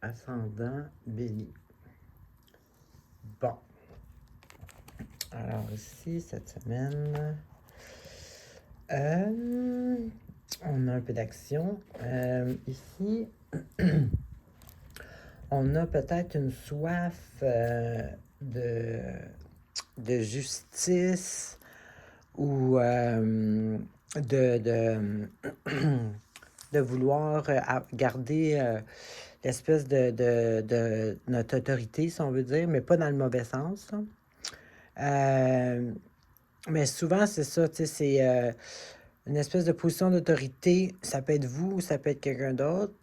ascendant Bélier. Bon. Alors ici, cette semaine, on a un peu d'action. Ici, on a peut-être une soif de justice ou de vouloir garder l'espèce de notre autorité, si on veut dire, mais pas dans le mauvais sens. Mais souvent, c'est ça, tu sais, c'est une espèce de position d'autorité. Ça peut être vous, ça peut être quelqu'un d'autre.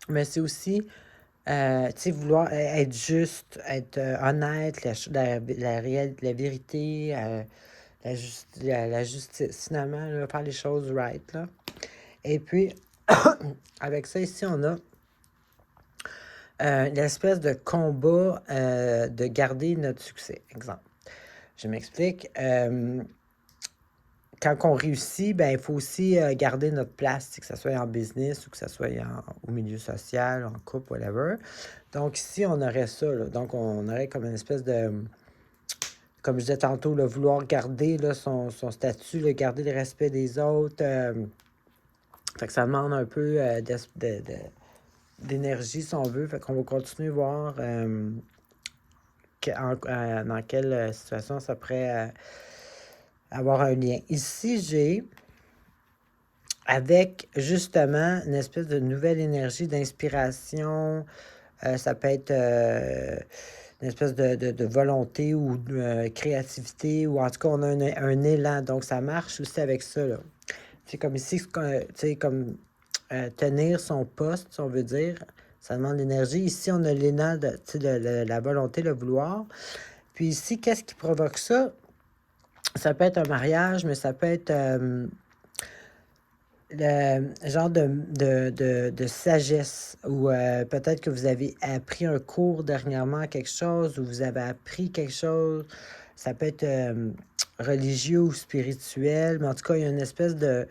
Mais c'est aussi, tu sais, vouloir être juste, être honnête, la vérité, la justice, finalement, là, faire les choses right, là. Et puis, avec ça, ici, on a l'espèce de combat de garder notre succès. Exemple. Je m'explique. Quand on réussit, ben il faut aussi garder notre place, que ce soit en business ou que ce soit au milieu social, en couple, whatever. Donc ici, on aurait ça. Là. Donc on aurait comme une espèce de, comme je disais tantôt, là, vouloir garder là, son statut, là, garder le respect des autres. Fait que ça demande un peu d'énergie, si on veut. Fait qu'on va continuer à voir dans quelle situation ça pourrait avoir un lien. Ici, j'ai avec justement une espèce de nouvelle énergie d'inspiration. Ça peut être une espèce de volonté ou de créativité, ou en tout cas, on a un élan. Donc, ça marche aussi avec ça. Là. C'est comme ici, tu sais, comme tenir son poste, si on veut dire, ça demande de l'énergie. Ici, on a l'élan, la volonté, le vouloir. Puis ici, qu'est-ce qui provoque ça? Ça peut être un mariage, mais ça peut être le genre de sagesse, ou peut-être que vous avez appris un cours dernièrement, quelque chose, ou vous avez appris quelque chose. Ça peut être religieux ou spirituel, mais en tout cas, il y a une espèce de...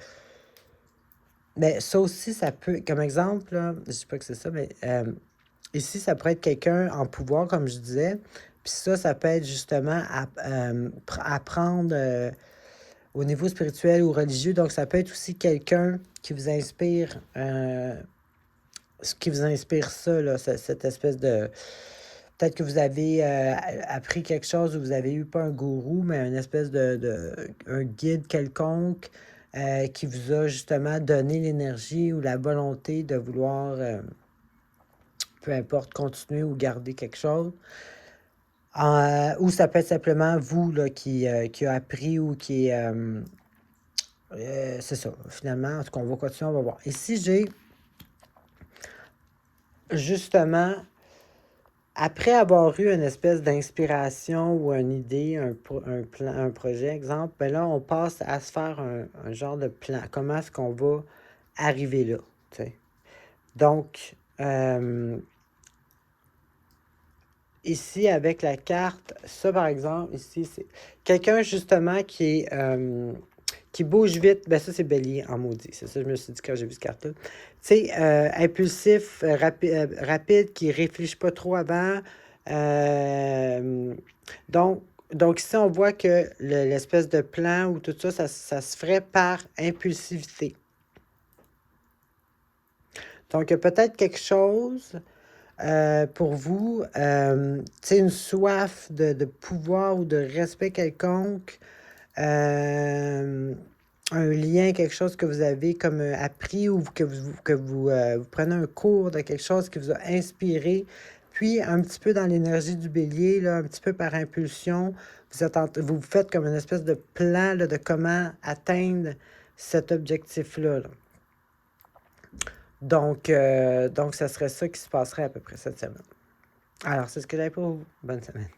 Mais ça aussi, ça peut... Comme exemple, là, je ne dis pas que c'est ça, mais ici, ça pourrait être quelqu'un en pouvoir, comme je disais. Puis ça peut être justement apprendre... au niveau spirituel ou religieux, donc ça peut être aussi quelqu'un qui vous inspire, ce qui vous inspire ça, là, cette espèce de... Peut-être que vous avez appris quelque chose, ou vous avez eu pas un gourou, mais une espèce un guide quelconque qui vous a justement donné l'énergie ou la volonté de vouloir, peu importe, continuer ou garder quelque chose. Ou ça peut être simplement vous là, qui a appris ou qui est... c'est ça, finalement. En tout cas, on va continuer, on va voir. Ici, j'ai justement, après avoir eu une espèce d'inspiration ou une idée, un plan, un projet, exemple, ben là, on passe à se faire un genre de plan. Comment est-ce qu'on va arriver là? T'sais? Donc, ici, avec la carte, ça, par exemple, ici, c'est quelqu'un, justement, qui bouge vite. Ben ça, c'est Bélier en maudit. C'est ça que je me suis dit quand j'ai vu cette carte-là. Tu sais, impulsif, rapide, qui réfléchit pas trop avant. Donc ici, on voit que l'espèce de plan ou tout ça, ça se ferait par impulsivité. Donc, il y a peut-être quelque chose pour vous, tu sais, une soif de pouvoir ou de respect quelconque, un lien, quelque chose que vous avez comme appris, ou que vous prenez un cours de quelque chose qui vous a inspiré, puis un petit peu dans l'énergie du bélier, là, un petit peu par impulsion, vous faites comme une espèce de plan là, de comment atteindre cet objectif-là. Là. Donc, ça serait ça qui se passerait à peu près cette semaine. Alors, c'est ce que j'avais pour vous. Bonne semaine.